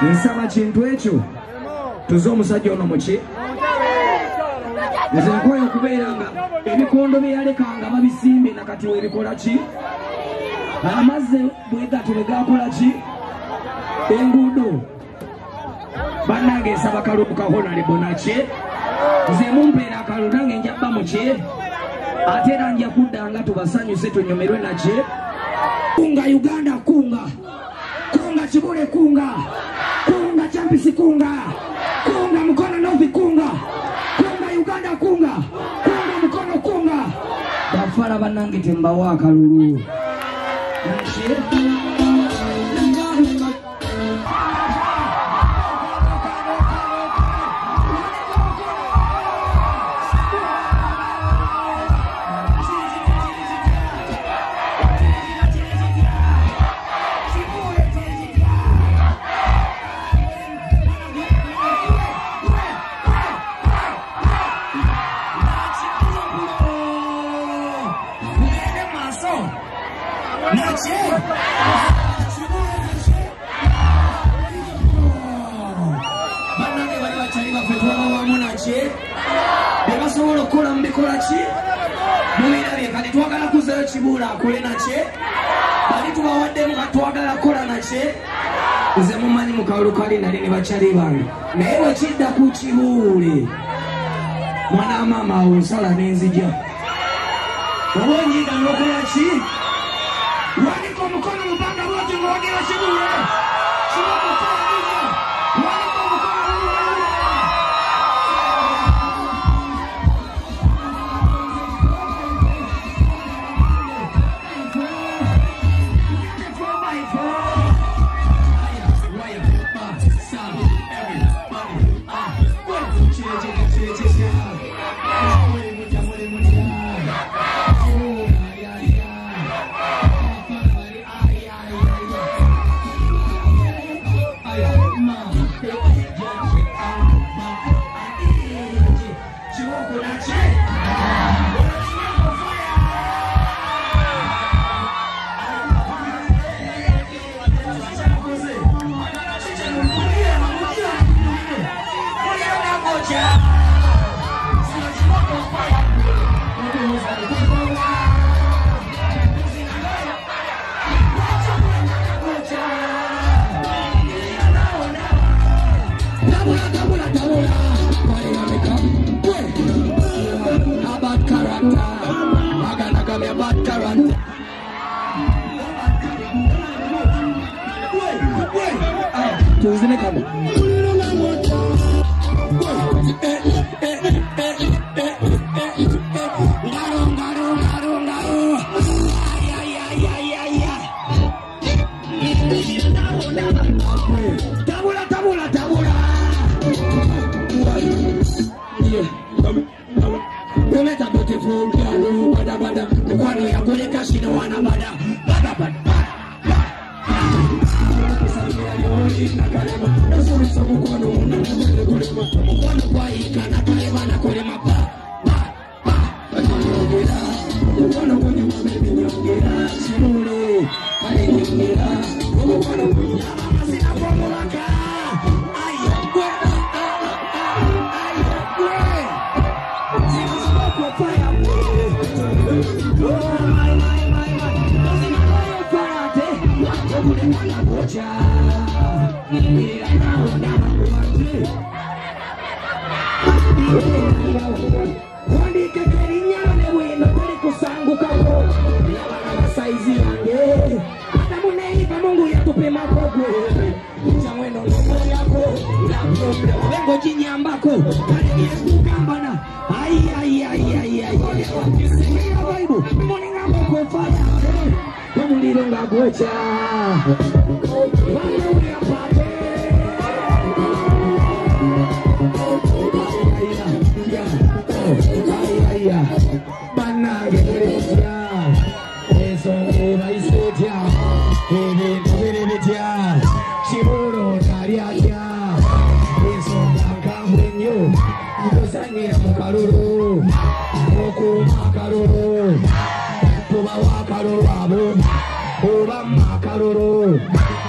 nsaba kintu ekyo tuze omusajja ono muki nze nkoye okubeera nga ebikondo bye yalekanga babisimbe nakati webikola ki amazzi bwegato bwegakola ki enguudo bannange nsaba kalulu kahonale bonaki nze mumpeera akalulu nange njabba muki ate era nja kuddanga tubasanyuse tunyomerwe naki kunga Uganda kunga kunga Kibule kunga kunga Champisi kunga kunga Mukono Novi kunga kunga Uganda kunga kunga Mukono kunga bafala banange tembawa akalulu bebasobola okukola mubikola ki mubirabye kati twagala kuzayo Kibuula akole naki bali tubawaddemu katwagala kukola naki nze mumanyi mukalulu kali nali ne bakyali bange naye bwekidda ku Kibuule mwana maama awo nsala n'enzija oba onyiga n'okola ki wanika omukono mubanga bwoti ng'owagira Kibuule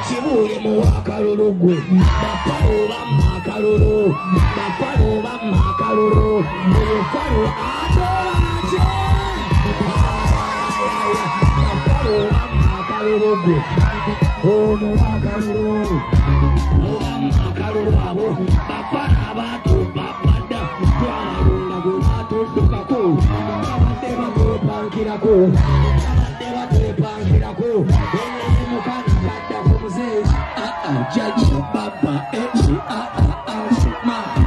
Chibule muwakalulu gwe bafalo bamakalulu bafalo bamakalulu bafalo atoje bafalo bamakalulu gwe muwakalulu bamakalulu abo bafana abatu babada twabalunda gwe batudukako babadde batwepankirako Judge Baba Ma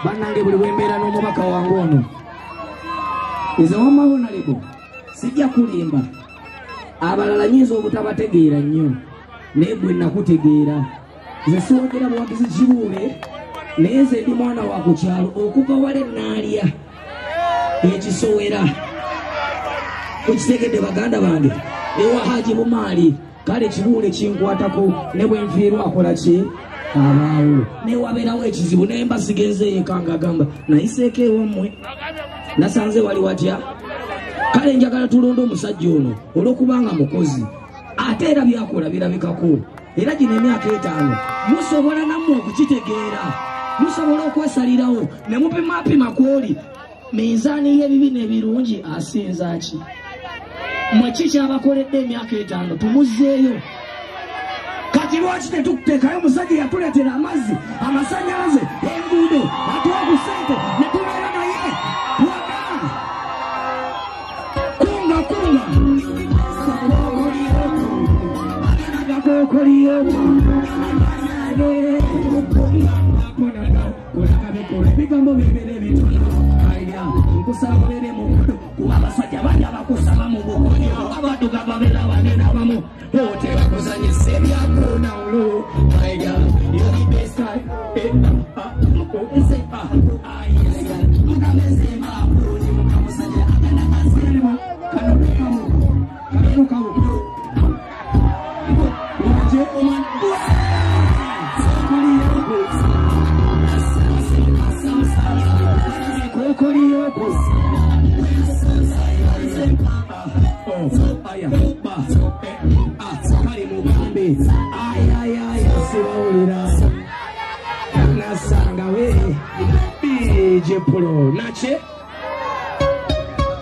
banange buli wembera n'omubaka wange ono nze wamawona lebo sijja kulimba abalala nyinza obutabategeera nnyo naye gwe nakutegeera nze siwogera buwagizi Kibuule naye nze ndi mwana wa ku kyalo okuva wale naalya ekisowera kukitegedde baganda bange ewa Haji Bumaali kale Kibuule kinkwatako ne bwe nfiirwa akola ki abaawo ne wabeerawo ekizibu naye mba sigenzeeyo ekanga agamba nayiseeko ewammwe nasanze wali watya kale njagala tulonde omusajja ono olw'okubanga mukozi ate era byakola birabikako era gino emyaka 5 musobola nammwe okukitegeera musobola okwesalirawo ne mupimapima kwoli minzaani y'ebibi n'ebirungi asinza ki mwe kikyabakoledde emyaka 5 tumuzzeeyo kati lwaki tetukuteekayo omusajja yatuleetera amazzi amasanyalaze enguudo atuwa ku ssente ne tubeera naye twagala kunga agakokoliyoku ebigambo bibere bitono aya nkusabolere mukono kuba abasajja bajja bakusaba mu bukonyo abadduka babeera banene abamu otera kuzanyisa ebyakunawulo aya yoli besai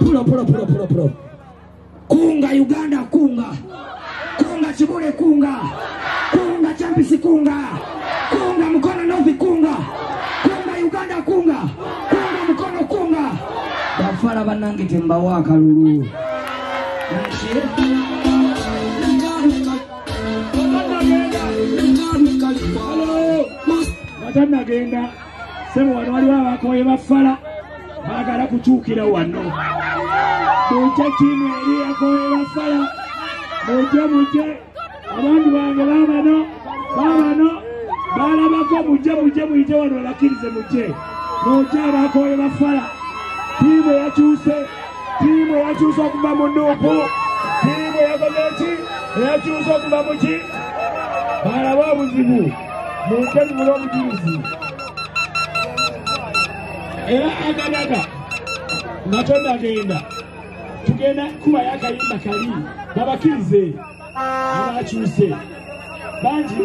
Pulo kunga Uganda kunga Kibuule kunga Champisi kunga mkono Novi kunga Uganda kunga mkono kunga bafala banange tembawa kalulu nache tanagenda sebo wano waliwo abakoye bafala baagala kukyukira wano mujje tiimu eri yakoye bafala mujje abantu bange babano balabako mujje muyite wano bakkirize mujje abakoye bafala tiimu yakyuse okuva mu Nuupu tiimu yakoze ki yakyuse okuva mu ki balaba obuzibu mujje mubule obujulizi era agadaga nga tonagenda tugenda kubayo akayimba kali babakkirize abakyuse bangi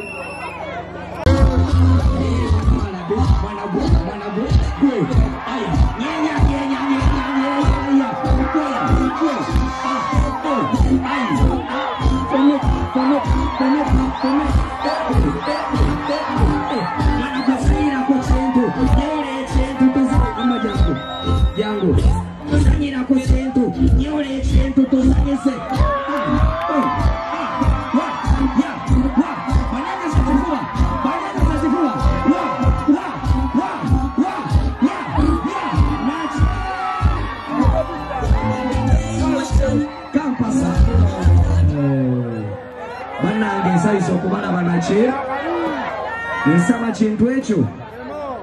okubalaba nakye nsaba kintu ekyo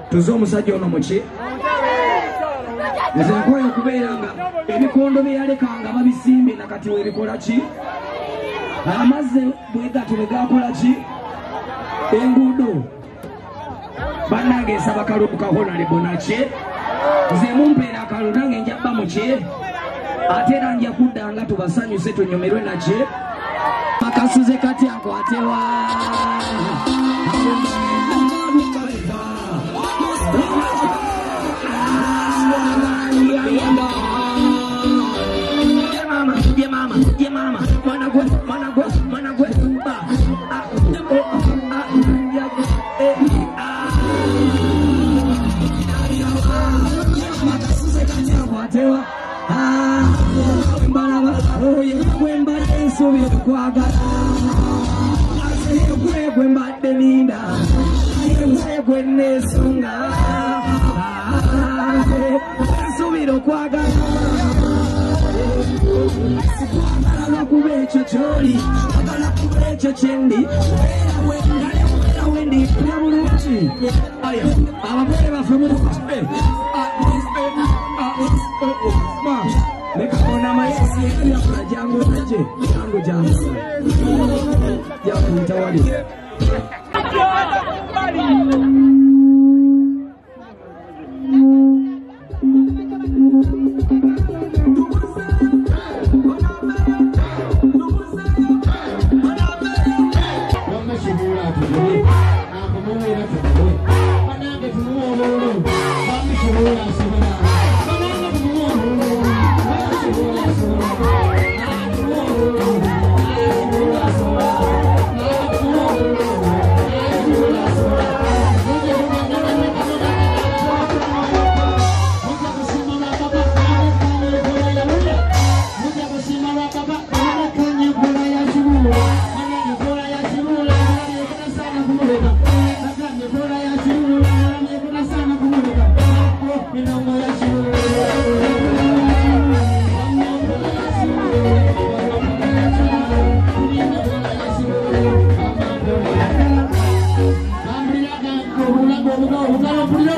tuze omusajja ono muki nze nkoye okubeera nga ebikondo bye yalekanga babisimbye nakati webikola ki amazzi bwegato bwegakola ki enguudo bannange nsaba kalulu kahonalebo nakye nze mumpeera akalulu nange njabba muki ate era nja kudda nga tubasanyuse tunyumirwe nakye makasuze kati akwatewa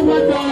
We're